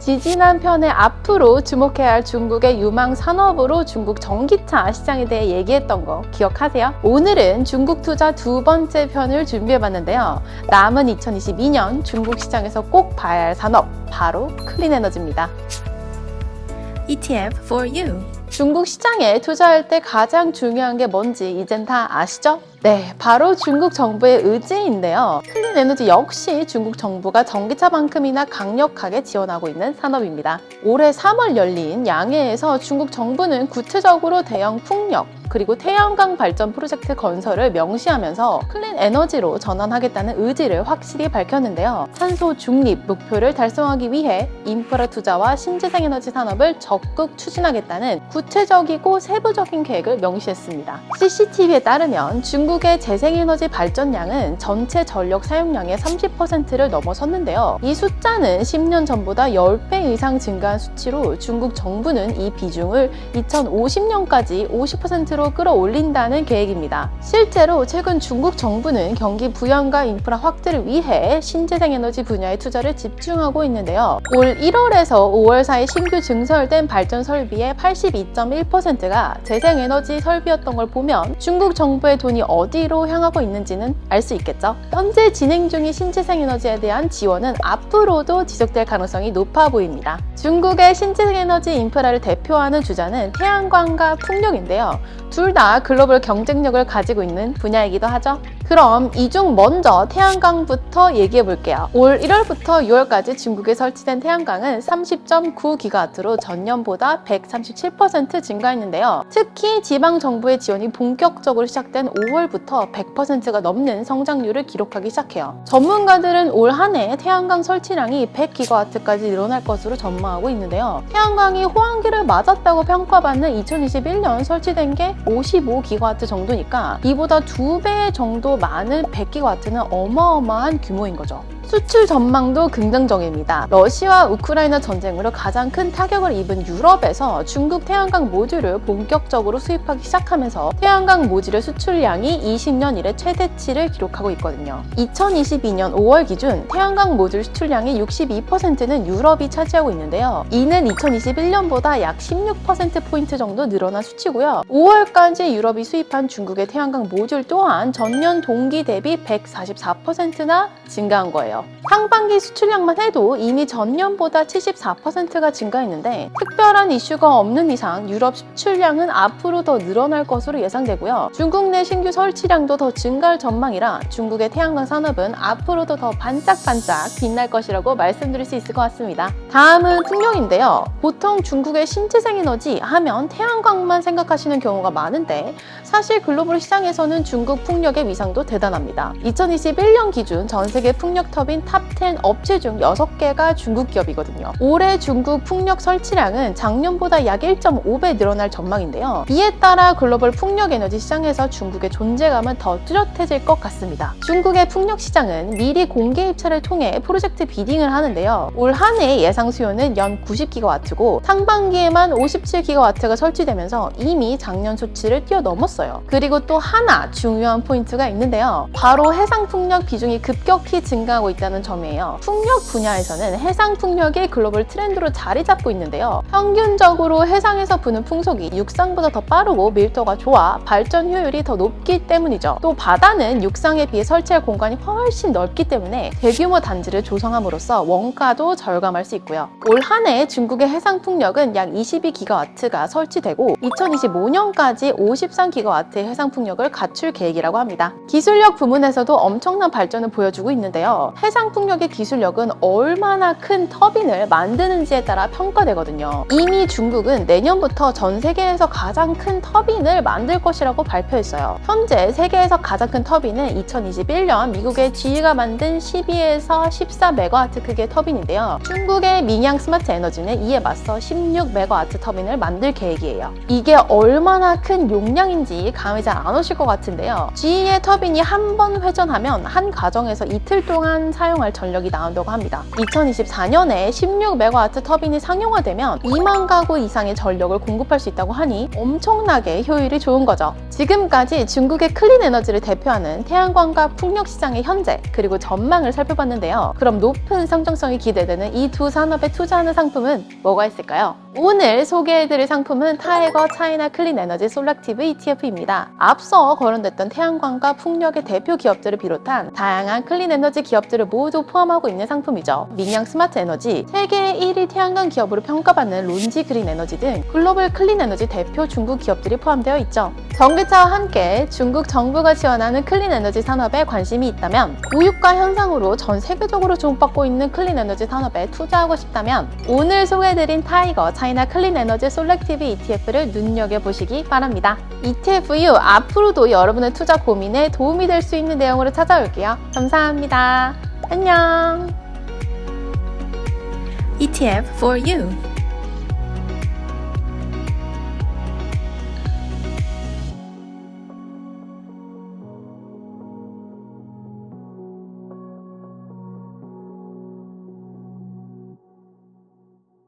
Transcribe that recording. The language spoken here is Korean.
지지난 편에 앞으로 주목해야 할 중국의 유망 산업으로 중국 전기차 시장에 대해 얘기했던 거 기억하세요? 오늘은 중국 투자 두 번째 편을 준비해봤는데요. 남은 2022년 중국 시장에서 꼭 봐야 할 산업, 바로 클린에너지입니다. ETF for you. 중국 시장에 투자할 때 가장 중요한 게 뭔지 이젠 다 아시죠? 네, 바로 중국 정부의 의지인데요. 클린에너지 역시 중국 정부가 전기차만큼이나 강력하게 지원하고 있는 산업입니다. 올해 3월 열린 양해에서 중국 정부는 구체적으로 대형 풍력, 그리고 태양광 발전 프로젝트 건설을 명시하면서 클린 에너지로 전환하겠다는 의지를 확실히 밝혔는데요. 탄소 중립 목표를 달성하기 위해 인프라 투자와 신재생에너지 산업을 적극 추진하겠다는 구체적이고 세부적인 계획을 명시했습니다. CCTV에 따르면 중국의 재생에너지 발전량은 전체 전력 사용량의 30%를 넘어섰는데요. 이 숫자는 10년 전보다 10배 이상 증가한 수치로 중국 정부는 이 비중을 2050년까지 50%로 끌어올린다는 계획입니다. 실제로 최근 중국 정부는 경기 부양과 인프라 확대를 위해 신재생에너지 분야에 투자를 집중하고 있는데요. 올 1월에서 5월 사이 신규 증설된 발전 설비의 82.1%가 재생에너지 설비였던 걸 보면 중국 정부의 돈이 어디로 향하고 있는지는 알 수 있겠죠. 현재 진행 중인 신재생에너지에 대한 지원은 앞으로도 지속될 가능성이 높아 보입니다. 중국의 신재생에너지 인프라를 대표하는 주자는 태양광과 풍력인데요. 둘 다 글로벌 경쟁력을 가지고 있는 분야이기도 하죠. 그럼 이 중 먼저 태양광부터 얘기해 볼게요. 올 1월부터 6월까지 중국에 설치된 태양광은 30.9GW로 전년보다 137% 증가했는데요. 특히 지방정부의 지원이 본격적으로 시작된 5월부터 100%가 넘는 성장률을 기록하기 시작해요. 전문가들은 올 한 해 태양광 설치량이 100GW까지 늘어날 것으로 전망하고 있는데요. 태양광이 호황기를 맞았다고 평가받는 2021년 설치된 게 55GW 정도니까 이보다 2배 정도 많은 100GW는 어마어마한 규모인 거죠. 수출 전망도 긍정적입니다. 러시아와 우크라이나 전쟁으로 가장 큰 타격을 입은 유럽에서 중국 태양광 모듈을 본격적으로 수입하기 시작하면서 태양광 모듈의 수출량이 20년 이래 최대치를 기록하고 있거든요. 2022년 5월 기준 태양광 모듈 수출량의 62%는 유럽이 차지하고 있는데요. 이는 2021년보다 약 16%포인트 정도 늘어난 수치고요. 5월까지 유럽이 수입한 중국의 태양광 모듈 또한 전년 동기 대비 144%나 증가한 거예요. 상반기 수출량만 해도 이미 전년보다 74%가 증가했는데 특별한 이슈가 없는 이상 유럽 수출량은 앞으로 더 늘어날 것으로 예상되고요. 중국 내 신규 설치량도 더 증가할 전망이라 중국의 태양광 산업은 앞으로도 더 반짝반짝 빛날 것이라고 말씀드릴 수 있을 것 같습니다. 다음은 풍력인데요. 보통 중국의 신재생에너지 하면 태양광만 생각하시는 경우가 많은데 사실 글로벌 시장에서는 중국 풍력의 위상도 대단합니다. 2021년 기준 전 세계 풍력 터빈 탑10 업체 중 6개가 중국 기업이거든요. 올해 중국 풍력 설치량은 작년보다 약 1.5배 늘어날 전망인데요. 이에 따라 글로벌 풍력 에너지 시장에서 중국의 존재감은 더 뚜렷해질 것 같습니다. 중국의 풍력 시장은 미리 공개 입찰을 통해 프로젝트 비딩을 하는데요. 올 한 해 예상 수요는 연 90GW고 상반기에만 57GW가 설치되면서 이미 작년 수치를 뛰어넘었어요. 그리고 또 하나 중요한 포인트가 있는데요. 바로 해상 풍력 비중이 급격히 증가하고 있다는 점이에요. 풍력 분야에서는 해상 풍력이 글로벌 트렌드로 자리 잡고 있는데요. 평균적으로 해상에서 부는 풍속이 육상보다 더 빠르고 밀도가 좋아 발전 효율이 더 높기 때문이죠. 또 바다는 육상에 비해 설치할 공간이 훨씬 넓기 때문에 대규모 단지를 조성함으로써 원가도 절감할 수 있고요. 올 한 해 중국의 해상 풍력은 약 22GW가 설치되고 2025년까지 53GW의 해상 풍력을 갖출 계획이라고 합니다. 기술력 부문에서도 엄청난 발전을 보여주고 있는데요. 해상 풍력의 기술력은 얼마나 큰 터빈을 만드는지에 따라 평가되거든요. 이미 중국은 내년부터 전 세계에서 가장 큰 터빈을 만들 것이라고 발표했어요. 현재 세계에서 가장 큰 터빈은 2021년 미국의 GE가 만든 12에서 14MW 크기의 터빈인데요. 중국의 민양 스마트 에너지는 이에 맞서 16MW 터빈을 만들 계획이에요. 이게 얼마나 큰 용량인지 감이 잘 안 오실 것 같은데요. GE의 터빈이 한 번 회전하면 한 가정에서 이틀 동안 사용할 전력 전력이 나온다고 합니다. 2024년에 16메가와트 터빈이 상용화되면 2만 가구 이상의 전력을 공급할 수 있다고 하니 엄청나게 효율이 좋은 거죠. 지금까지 중국의 클린 에너지를 대표하는 태양광과 풍력 시장의 현재 그리고 전망을 살펴봤는데요. 그럼 높은 성장성이 기대되는 이 두 산업에 투자하는 상품은 뭐가 있을까요? 오늘 소개해드릴 상품은 타이거 차이나 클린 에너지 솔락티브 ETF입니다. 앞서 거론됐던 태양광과 풍력의 대표 기업들을 비롯한 다양한 클린 에너지 기업들을 모두 포함하고 있는 상품이죠. 민양 스마트 에너지, 세계 1위 태양광 기업으로 평가받는 론지 그린 에너지 등 글로벌 클린 에너지 대표 중국 기업들이 포함되어 있죠. 전기차와 함께 중국 정부가 지원하는 클린 에너지 산업에 관심이 있다면 고유가 현상으로 전 세계적으로 주목받고 있는 클린 에너지 산업에 투자하고 싶다면 오늘 소개해드린 타이거 차이나 클린 에너지 솔렉티브 ETF를 눈여겨보시기 바랍니다. ETF 이후 앞으로도 여러분의 투자 고민에 도움이 될 수 있는 내용으로 찾아올게요. 감사합니다. 안녕. ETF for you.